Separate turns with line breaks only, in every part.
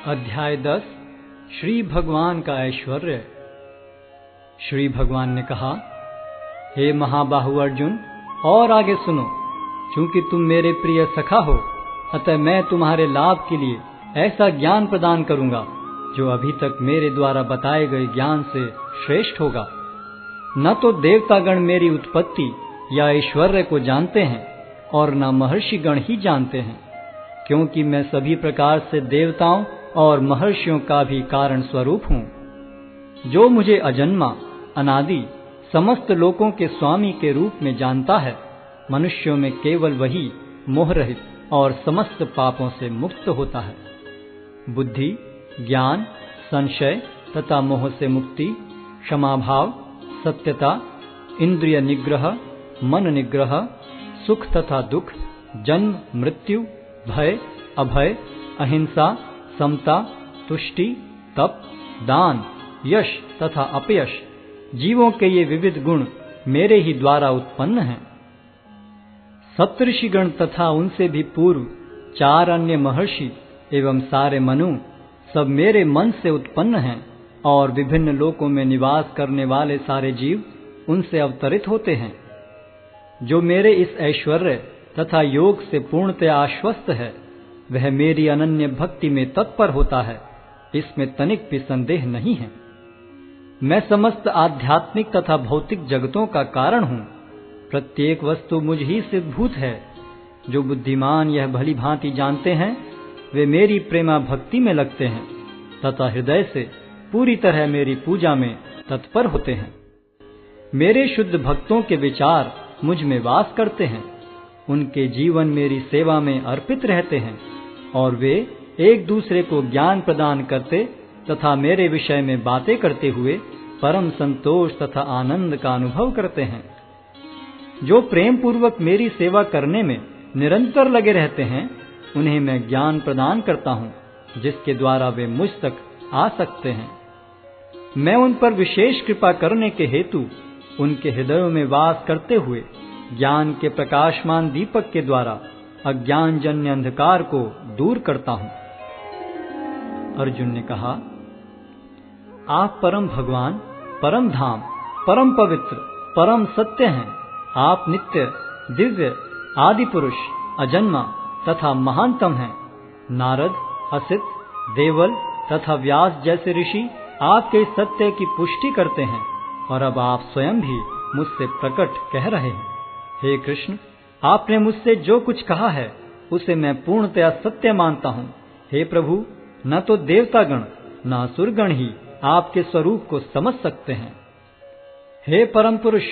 अध्याय 10 श्री भगवान का ऐश्वर्य। श्री भगवान ने कहा, हे महाबाहु अर्जुन, और आगे सुनो। चूंकि तुम मेरे प्रिय सखा हो, अतः मैं तुम्हारे लाभ के लिए ऐसा ज्ञान प्रदान करूंगा जो अभी तक मेरे द्वारा बताए गए ज्ञान से श्रेष्ठ होगा। न तो देवतागण मेरी उत्पत्ति या ऐश्वर्य को जानते हैं और न महर्षिगण ही जानते हैं, क्योंकि मैं सभी प्रकार से देवताओं और महर्षियों का भी कारण स्वरूप हूँ। जो मुझे अजन्मा, अनादि, समस्त लोकों के स्वामी के रूप में जानता है, मनुष्यों में केवल वही मोह रहित और समस्त पापों से मुक्त होता है। बुद्धि, ज्ञान, संशय तथा मोह से मुक्ति, क्षमाभाव, सत्यता, इंद्रिय निग्रह, मन निग्रह, सुख तथा दुख, जन्म मृत्यु, भय अभय, अहिंसा, समता, तुष्टि, तप, दान, यश तथा अपयश, जीवों के ये विविध गुण मेरे ही द्वारा उत्पन्न हैं। सप्तऋषिगण तथा उनसे भी पूर्व 4 अन्य महर्षि एवं सारे मनु सब मेरे मन से उत्पन्न हैं, और विभिन्न लोकों में निवास करने वाले सारे जीव उनसे अवतरित होते हैं। जो मेरे इस ऐश्वर्य तथा योग से पूर्णतया आश्वस्त है, वह मेरी अनन्य भक्ति में तत्पर होता है, इसमें तनिक भी संदेह नहीं है। मैं समस्त आध्यात्मिक तथा भौतिक जगतों का कारण हूँ। प्रत्येक वस्तु मुझ ही से उद्भूत है। जो बुद्धिमान यह भली भांति जानते हैं, वे मेरी प्रेमा भक्ति में लगते हैं तथा हृदय से पूरी तरह मेरी पूजा में तत्पर होते हैं। मेरे शुद्ध भक्तों के विचार मुझ में वास करते हैं। उनके जीवन मेरी सेवा में अर्पित रहते हैं, और वे एक दूसरे को ज्ञान प्रदान करते तथा मेरे विषय में बातें करते हुए परम संतोष तथा आनंद का अनुभव करते हैं। जो प्रेम पूर्वक मेरी सेवा करने में निरंतर लगे रहते हैं, उन्हें मैं ज्ञान प्रदान करता हूँ, जिसके द्वारा वे मुझ तक आ सकते हैं। मैं उन पर विशेष कृपा करने के हेतु उनके हृदयों में वास करते हुए ज्ञान के प्रकाशमान दीपक के द्वारा अज्ञानजन्य अंधकार को दूर करता हूँ। अर्जुन ने कहा, आप परम भगवान, परम धाम, परम पवित्र, परम सत्य हैं। आप नित्य, दिव्य, आदि पुरुष, अजन्मा तथा महानतम हैं। नारद, असित, देवल तथा व्यास जैसे ऋषि आपके सत्य की पुष्टि करते हैं, और अब आप स्वयं भी मुझसे प्रकट कह रहे हैं। हे कृष्ण, आपने मुझसे जो कुछ कहा है उसे मैं पूर्णतया सत्य मानता हूँ। हे प्रभु, न तो देवतागण न असुरगण ही आपके स्वरूप को समझ सकते हैं। हे परम पुरुष,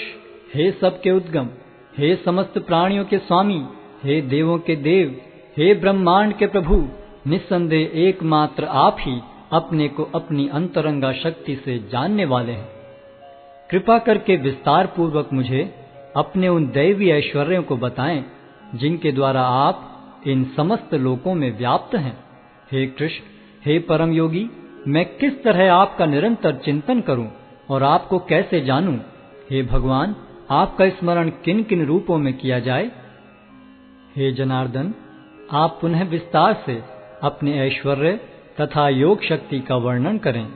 हे सबके उद्गम, हे समस्त प्राणियों के स्वामी, हे देवों के देव, हे ब्रह्मांड के प्रभु, निस्संदेह एकमात्र आप ही अपने को अपनी अंतरंगा शक्ति से जानने वाले हैं। कृपा करके विस्तार पूर्वक मुझे अपने उन दैवी ऐश्वर्यों को बताएं, जिनके द्वारा आप इन समस्त लोकों में व्याप्त हैं। हे कृष्ण, हे परम योगी, मैं किस तरह आपका निरंतर चिंतन करूं और आपको कैसे जानूं? हे भगवान, आपका स्मरण किन किन रूपों में किया जाए? हे जनार्दन, आप पुनः विस्तार से अपने ऐश्वर्य तथा योग शक्ति का वर्णन करें।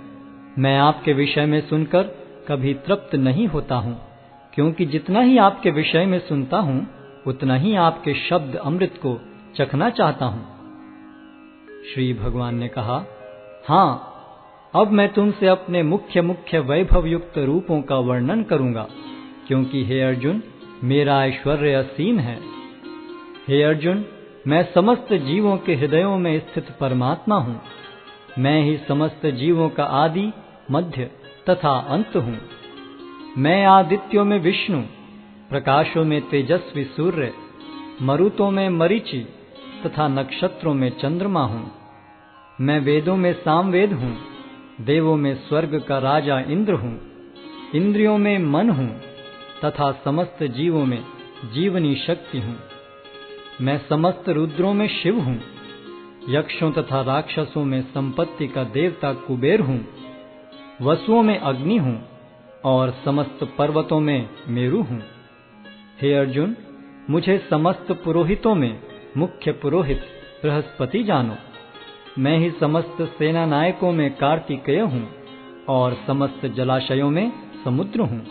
मैं आपके विषय में सुनकर कभी तृप्त नहीं होता हूँ, क्योंकि जितना ही आपके विषय में सुनता हूँ, उतना ही आपके शब्द अमृत को चखना चाहता हूँ। श्री भगवान ने कहा, हाँ, अब मैं तुमसे अपने मुख्य मुख्य वैभव युक्त रूपों का वर्णन करूंगा, क्योंकि हे अर्जुन, मेरा ऐश्वर्य असीम है। हे अर्जुन, मैं समस्त जीवों के हृदयों में स्थित परमात्मा हूँ। मैं ही समस्त जीवों का आदि, मध्य तथा अंत हूँ। मैं आदित्यों में विष्णु, प्रकाशों में तेजस्वी सूर्य, मरुतों में मरीचि तथा नक्षत्रों में चंद्रमा हूँ। मैं वेदों में सामवेद हूँ, देवों में स्वर्ग का राजा इंद्र हूँ, इंद्रियों में मन हूँ तथा समस्त जीवों में जीवनी शक्ति हूँ। मैं समस्त रुद्रों में शिव हूँ, यक्षों तथा राक्षसों में संपत्ति का देवता कुबेर हूँ, वसुओं में अग्नि हूँ और समस्त पर्वतों में मेरु हूँ। हे अर्जुन, मुझे समस्त पुरोहितों में मुख्य पुरोहित बृहस्पति जानो। मैं ही समस्त सेना नायकों में कार्तिकेय हूँ और समस्त जलाशयों में समुद्र हूँ।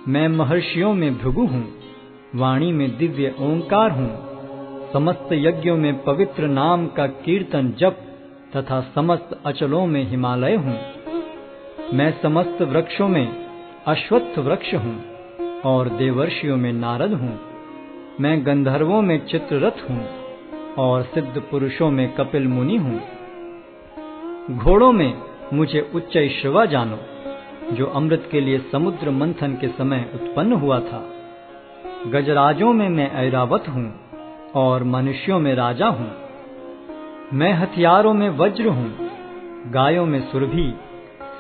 मैं महर्षियों में भृगु हूँ, वाणी में दिव्य ओंकार हूँ, समस्त यज्ञों में पवित्र नाम का कीर्तन जप तथा समस्त अचलों में हिमालय हूँ। मैं समस्त वृक्षों में अश्वत्थ वृक्ष हूँ और देवर्षियों में नारद हूँ। मैं गंधर्वों में चित्ररथ हूँ और सिद्ध पुरुषों में कपिल मुनि हूँ। घोड़ों में मुझे उच्चैश्रवा जानो, जो अमृत के लिए समुद्र मंथन के समय उत्पन्न हुआ था। गजराजों में मैं ऐरावत हूँ और मनुष्यों में राजा हूँ। मैं हथियारों में वज्र हूँ, गायों में सुरभि,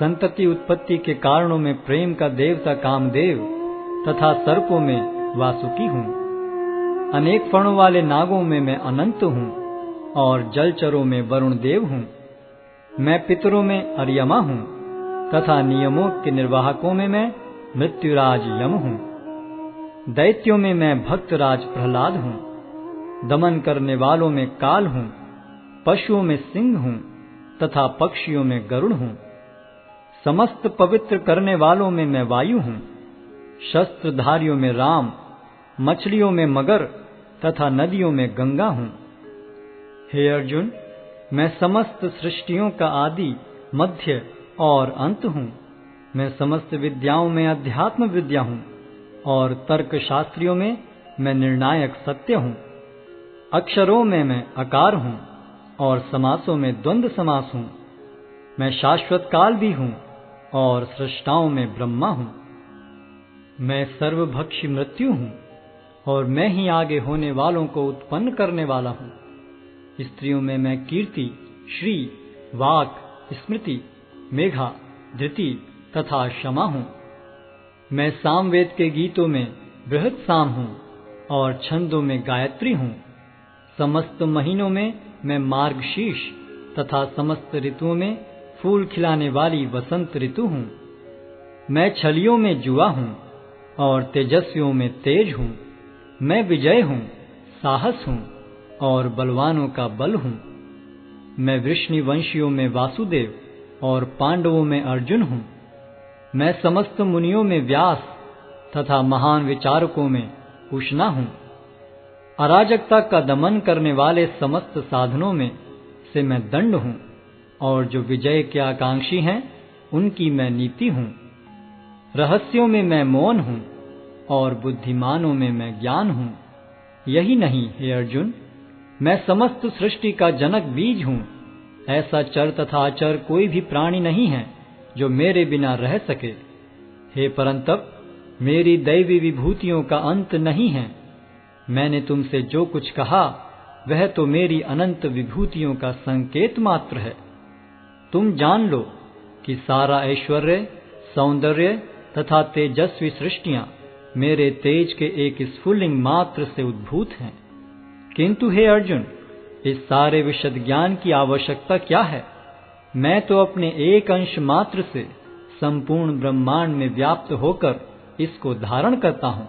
संतति उत्पत्ति के कारणों में प्रेम का देवता कामदेव तथा सर्पों में वासुकी हूँ। अनेक फणों वाले नागों में मैं अनंत हूँ और जलचरों में वरुण देव हूँ। मैं पितरों में अर्यमा हूँ तथा नियमों के निर्वाहकों में मैं मृत्युराज यम हूँ। दैत्यों में मैं भक्तराज प्रहलाद हूँ। दमन करने वालों में काल हूँ, पशुओं में सिंह हूँ तथा पक्षियों में गरुड़ हूँ। समस्त पवित्र करने वालों में मैं वायु हूँ। शस्त्रधारियों में राम, मछलियों में मगर तथा नदियों में गंगा हूँ। हे अर्जुन, मैं समस्त सृष्टियों का आदि, मध्य और अंत हूँ। मैं समस्त विद्याओं में अध्यात्म विद्या हूँ और तर्क शास्त्रियों में मैं निर्णायक सत्य हूँ। अक्षरों में मैं अकार हूँ और समासों में द्वंद्व समास हूँ। मैं शाश्वत काल भी हूँ और सृष्टाओं में ब्रह्मा हूँ। मैं सर्वभक्षी मृत्यु हूँ और मैं ही आगे होने वालों को उत्पन्न करने वाला हूँ। स्त्रियों में मैं कीर्ति, श्री, वाक, स्मृति, मेघा, धृति तथा क्षमा हूँ। मैं सामवेद के गीतों में बृहत साम हूँ और छंदों में गायत्री हूँ। समस्त महीनों में मैं मार्गशीर्ष तथा समस्त ऋतुओं में फूल खिलाने वाली वसंत ऋतु हूँ। मैं छलियों में जुआ हूँ और तेजस्वियों में तेज हूँ। मैं विजय हूँ, साहस हूँ और बलवानों का बल हूँ। मैं वृष्णिवंशियों में वासुदेव और पांडवों में अर्जुन हूँ। मैं समस्त मुनियों में व्यास तथा महान विचारकों में उष्णा हूँ। अराजकता का दमन करने वाले समस्त साधनों में से मैं दंड हूँ और जो विजय के आकांक्षी हैं उनकी मैं नीति हूँ। रहस्यों में मैं मौन हूँ और बुद्धिमानों में मैं ज्ञान हूँ। यही नहीं हे अर्जुन, मैं समस्त सृष्टि का जनक बीज हूँ। ऐसा चर तथा अचर कोई भी प्राणी नहीं है जो मेरे बिना रह सके। हे परंतप, मेरी दैवी विभूतियों का अंत नहीं है। मैंने तुमसे जो कुछ कहा वह तो मेरी अनंत विभूतियों का संकेत मात्र है। तुम जान लो कि सारा ऐश्वर्य, सौंदर्य तथा तेजस्वी सृष्टियां मेरे तेज के एक स्फुल्लिंग मात्र से उद्भूत हैं। किंतु हे अर्जुन, इस सारे विशद ज्ञान की आवश्यकता क्या है? मैं तो अपने एक अंश मात्र से संपूर्ण ब्रह्मांड में व्याप्त होकर इसको धारण करता हूँ।